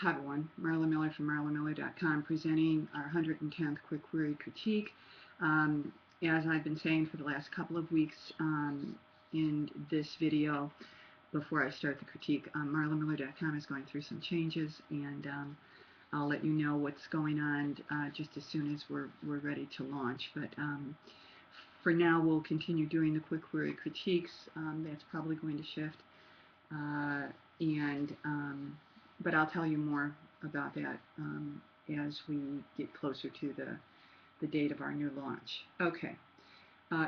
Hi everyone, Marla Miller from marlamiller.com presenting our 110th quick query critique. As I've been saying for the last couple of weeks in this video, before I start the critique, marlamiller.com is going through some changes, and I'll let you know what's going on just as soon as we're ready to launch. But for now, we'll continue doing the quick query critiques. That's probably going to shift, but I'll tell you more about that as we get closer to the date of our new launch. Okay,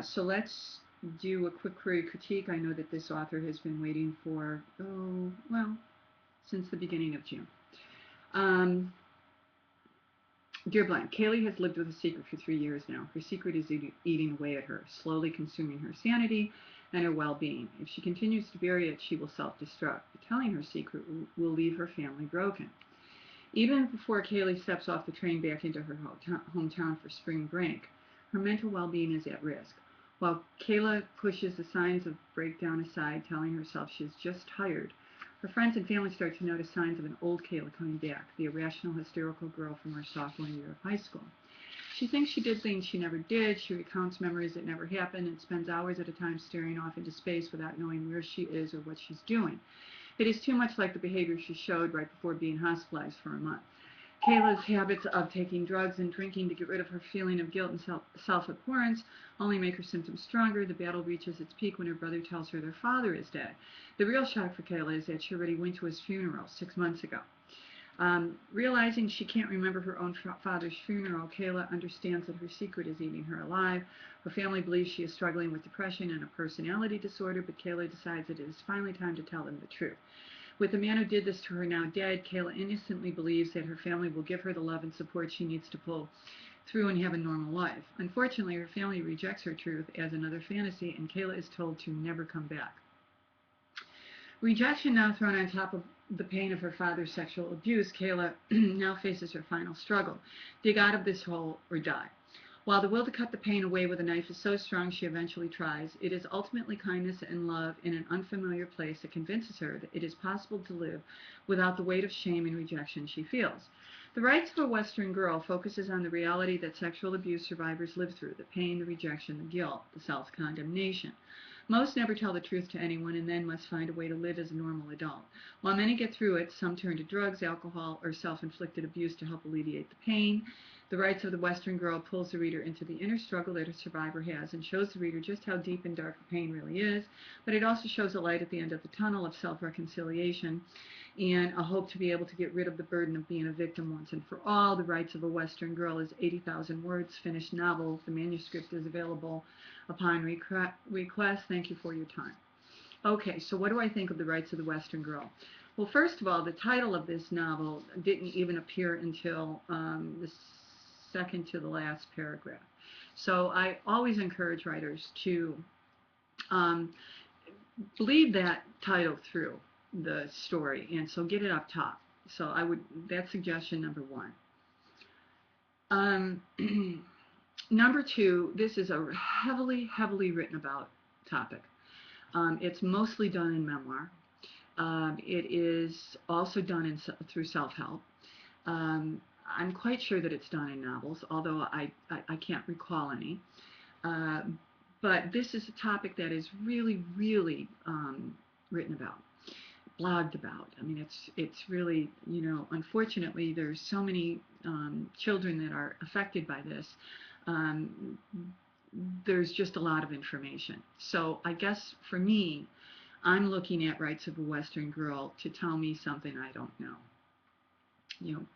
so let's do a quick query critique. I know that this author has been waiting for, since the beginning of June. Dear Blank, Kaylee has lived with a secret for 3 years now. Her secret is eating away at her, slowly consuming her sanity and her well-being. If she continues to bury it, she will self-destruct. But telling her secret will leave her family broken. Even before Kaylee steps off the train back into her hometown for spring break, her mental well-being is at risk. While Kayla pushes the signs of breakdown aside, telling herself she is just tired, her friends and family start to notice signs of an old Kayla coming back, the irrational, hysterical girl from her sophomore year of high school. She thinks she did things she never did. She recounts memories that never happened and spends hours at a time staring off into space without knowing where she is or what she's doing. It is too much like the behavior she showed right before being hospitalized for a month. Kayla's habits of taking drugs and drinking to get rid of her feeling of guilt and self-abhorrence only make her symptoms stronger. The battle reaches its peak when her brother tells her their father is dead. The real shock for Kayla is that she already went to his funeral 6 months ago. Realizing she can't remember her own father's funeral, Kayla understands that her secret is eating her alive. Her family believes she is struggling with depression and a personality disorder, but Kayla decides that it is finally time to tell them the truth. With the man who did this to her now dead, Kayla innocently believes that her family will give her the love and support she needs to pull through and have a normal life. Unfortunately, her family rejects her truth as another fantasy, and Kayla is told to never come back. Rejection now thrown on top of the pain of her father's sexual abuse, Kayla now faces her final struggle: dig out of this hole or die. While the will to cut the pain away with a knife is so strong she eventually tries, it is ultimately kindness and love in an unfamiliar place that convinces her that it is possible to live without the weight of shame and rejection she feels. The Rights of a Western Girl focuses on the reality that sexual abuse survivors live through: the pain, the rejection, the guilt, the self-condemnation. Most never tell the truth to anyone and then must find a way to live as a normal adult. While many get through it, some turn to drugs, alcohol, or self-inflicted abuse to help alleviate the pain. The Rights of the Western Girl pulls the reader into the inner struggle that a survivor has and shows the reader just how deep and dark the pain really is, but it also shows a light at the end of the tunnel of self-reconciliation and a hope to be able to get rid of the burden of being a victim once and for all. The Rights of a Western Girl is 80,000 words, finished novel. The manuscript is available upon request. Thank you for your time. Okay, so what do I think of The Rights of the Western Girl? Well, first of all, the title of this novel didn't even appear until the second to the last paragraph. So I always encourage writers to believe that title through the story, and so get it up top. So that's suggestion number one. Number two, this is a heavily written about topic. It's mostly done in memoir. It is also done through self-help. I'm quite sure that it's done in novels, although I can't recall any. But this is a topic that is really written about, blogged about. I mean, it's really, unfortunately, there's so many children that are affected by this. There's just a lot of information. So I guess for me, I'm looking at Rights of a Western Girl to tell me something I don't know.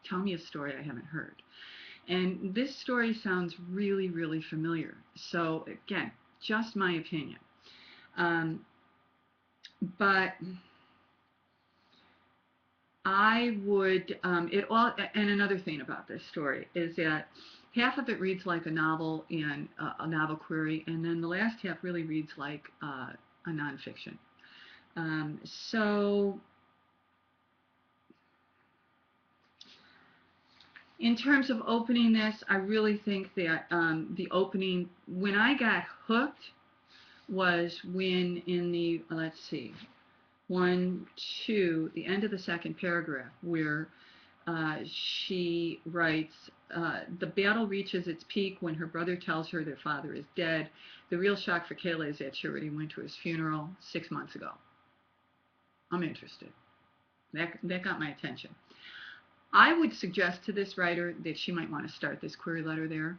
Tell me a story I haven't heard. And this story sounds really familiar. So again, just my opinion. But I would, and another thing about this story is that half of it reads like a novel and a novel query, and then the last half really reads like a nonfiction. So in terms of opening this, I really think that the opening, when I got hooked, was when in the, let's see, the end of the second paragraph, where She writes, the battle reaches its peak when her brother tells her their father is dead. The real shock for Kayla is that she already went to his funeral 6 months ago. I'm interested. That got my attention. I would suggest to this writer that she might want to start this query letter there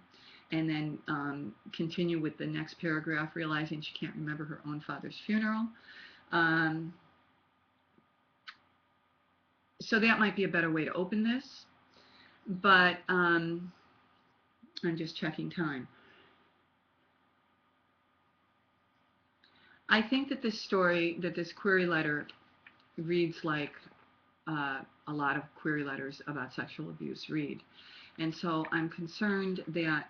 and then continue with the next paragraph, realizing she can't remember her own father's funeral. So that might be a better way to open this, but I'm just checking time. I think that this story, that this query letter reads like a lot of query letters about sexual abuse read. And so I'm concerned that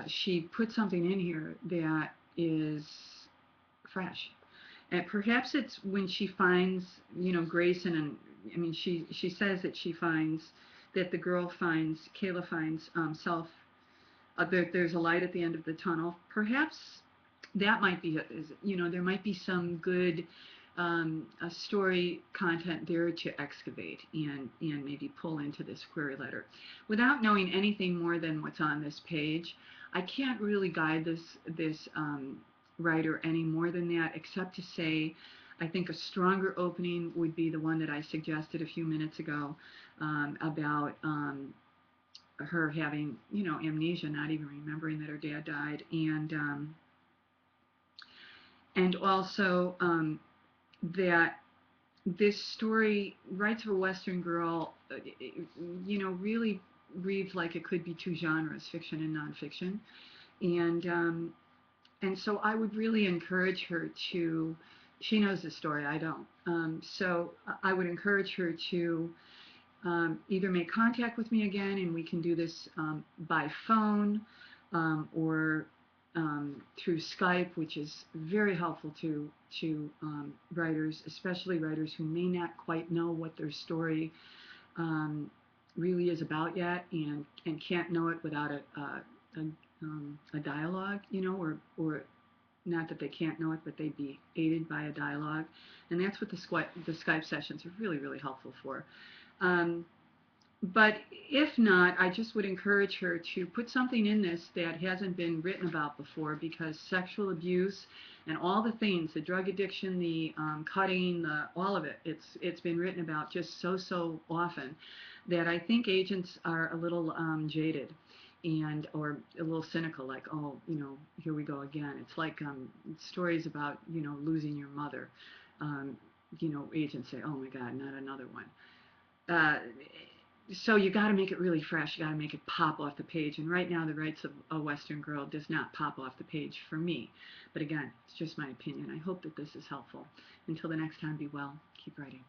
she put something in here that is fresh. And perhaps it's when she finds, Grayson, and I mean, she says that she finds that the girl finds, Kayla finds there's a light at the end of the tunnel. Perhaps that might be, there might be some good a story content there to excavate and maybe pull into this query letter. Without knowing anything more than what's on this page, I can't really guide this writer any more than that, except to say I think a stronger opening would be the one that I suggested a few minutes ago about her having, amnesia, not even remembering that her dad died, and also that this story, Rights of a Western Girl, really reads like it could be two genres, fiction and nonfiction, and so I would really encourage her to. She knows the story, I don't. So I would encourage her to either make contact with me again, and we can do this by phone or through Skype, which is very helpful to writers, especially writers who may not quite know what their story really is about yet, and can't know it without a dialogue, or not that they can't know it, but they'd be aided by a dialogue, and that's what the Skype sessions are really, really helpful for. But if not, I just would encourage her to put something in this that hasn't been written about before, because sexual abuse and all the things, the drug addiction, the cutting, all of it, it's been written about just so often that I think agents are a little jaded or a little cynical, like, oh, here we go again. It's like stories about, losing your mother. Agents say, oh my God, not another one. So you got to make it really fresh. You got to make it pop off the page. And right now, the Rights of a Western Girl does not pop off the page for me. But again, it's just my opinion. I hope that this is helpful. Until the next time, be well. Keep writing.